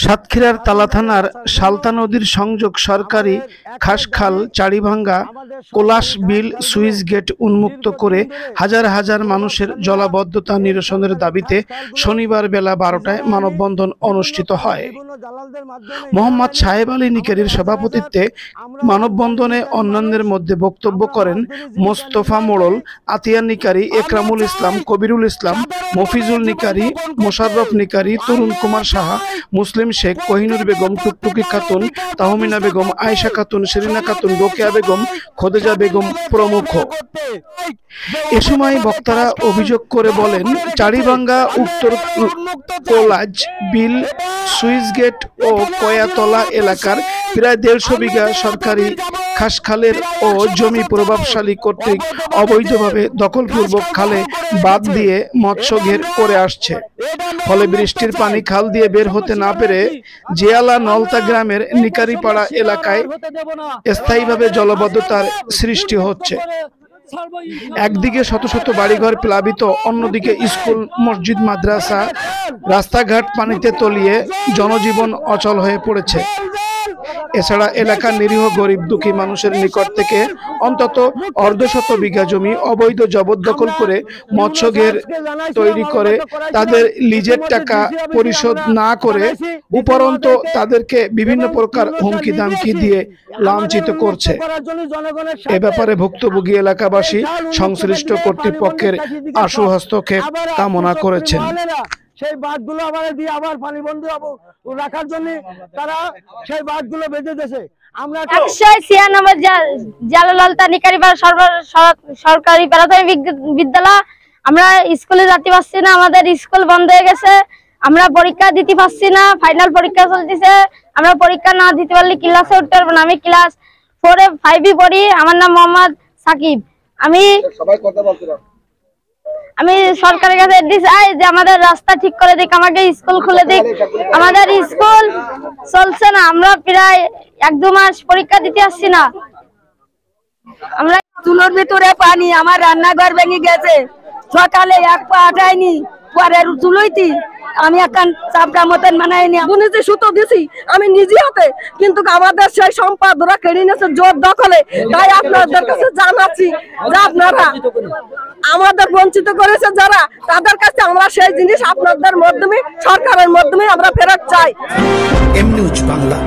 সাতক্ষীরার তালা থানার সালতা নদীর সংযোগ সরকারি খাসখাল চাড়িভাঙ্গা কোলাস বিল সুইচ গেট উন্মুক্ত করে হাজার হাজার মানুষের জলাবদ্ধতা নিরসনের দাবিতে শনিবার বেলা 12টায় মানববন্ধন অনুষ্ঠিত হয়। মোহাম্মদ সাহেব আলী নিকারীর সভাপতিত্বে মানববন্ধনে অন্যান্যের মধ্যে বক্তব্য করেন মোস্তফা মোড়ল, আতিয়া নিকারী, একরামুল ইসলাম, কবিরুল ইসলাম, মফিজুল নিকারী, মোশাররফ নিকারী, তরুণ কুমার সাহা, মুসলিম শেখ, কোহিনুর বেগম, টুকটুকি খাতুন, তাহমিনা বেগম, আয়েশা খাতুন, শিরিনা খাতুন, রোকেয়া বেগম, খোদেজা বেগম প্রমুখ। এ সময় বক্তারা অভিযোগ করে বলেন, চাড়িভাঙ্গা উত্তর কোলাজ বিল সুইচ গেট ও কয়াতলা এলাকার প্রায় 150 বিঘা সরকারি খাসখালের ও জমি প্রভাবশালী কর্তৃক অবৈধভাবে দখলপূর্বক খালে বাঁধ দিয়ে মৎস্য ঘের করে আসছে। ফলে বৃষ্টির পানি খাল দিয়ে বের হতে না পেরে জিয়ালা নলতা গ্রামের নিকারিপাড়া এলাকায় স্থায়ীভাবে জলাবদ্ধতার সৃষ্টি হচ্ছে। একদিকে শত শত বাড়িঘর প্লাবিত, অন্যদিকে স্কুল, মসজিদ, মাদ্রাসা, রাস্তাঘাট পানিতে তলিয়ে জনজীবন অচল হয়ে পড়েছে। এছাড়া এলাকার নিরীহ গরিব দুঃখী মানুষের নিকট থেকে অন্তত 1/2 বিঘা জমি অবৈধ জবরদখল করে মৎস্যঘের তৈরি করে তাদের লিজের টাকা পরিশোধ না করে উপরন্তু তাদেরকে বিভিন্ন প্রকার হুমকি ধামকি দিয়ে লাঞ্ছিত করছে। এ ব্যাপারে ভুক্তভোগী এলাকাবাসী সংশ্লিষ্ট কর্তৃপক্ষের আশু হস্তক্ষেপ কামনা করেছেন। সেই বাঁধগুলো আবার দিয়ে আবার পানি বন্ধ রাখার জন্য তারা সেই বাঁধগুলো বেঁধে দিয়েছে। আমরা 196 জালালালতা নিকারিপাড়া সরকারি প্রাথমিক বিদ্যালয়, আমরা স্কুলে যেতে পারছি না, আমাদের স্কুল বন্ধ হয়ে গেছে, আমরা পরীক্ষা দিতে পারছি না, ফাইনাল পরীক্ষা চলতেছে, আমরা পরীক্ষা না দিতে পারলে ক্লাসে উঠতে পারবো না। আমি ক্লাস 4 এ 5 এ পড়ি, আমার নাম মোহাম্মদ সাকিব। আমি সরকারের কাছে চাই যে আমাদের রাস্তা ঠিক করে দিক, আমাকে স্কুল খুলে দিক। আমাদের স্কুল চলছে না, আমরা প্রায় 1-2 মাস পরীক্ষা দিতে আসছি না। আমরা চুলোর ভিতরে পানি, আমার রান্নাঘর ভেঙে গেছে, সকালে 1 পা আটাইনি, পরে চুলোইতি আমি এখন চাপটা মতন মানাইনি, বুনেছি, সুতো দিছি আমি নিজে হাতে, কিন্তু আমাদের সেই সম্পদ ওরা কেড়ে নিয়েছে জোর দখলে। তাই আপনাদের কাছে জানাচ্ছি যে আপনারা আমাদের বঞ্চিত করেছে যারা, তাদের কাছে আমরা সেই জিনিস আপনাদের মাধ্যমে, সরকারের মাধ্যমে আমরা ফেরত চাই।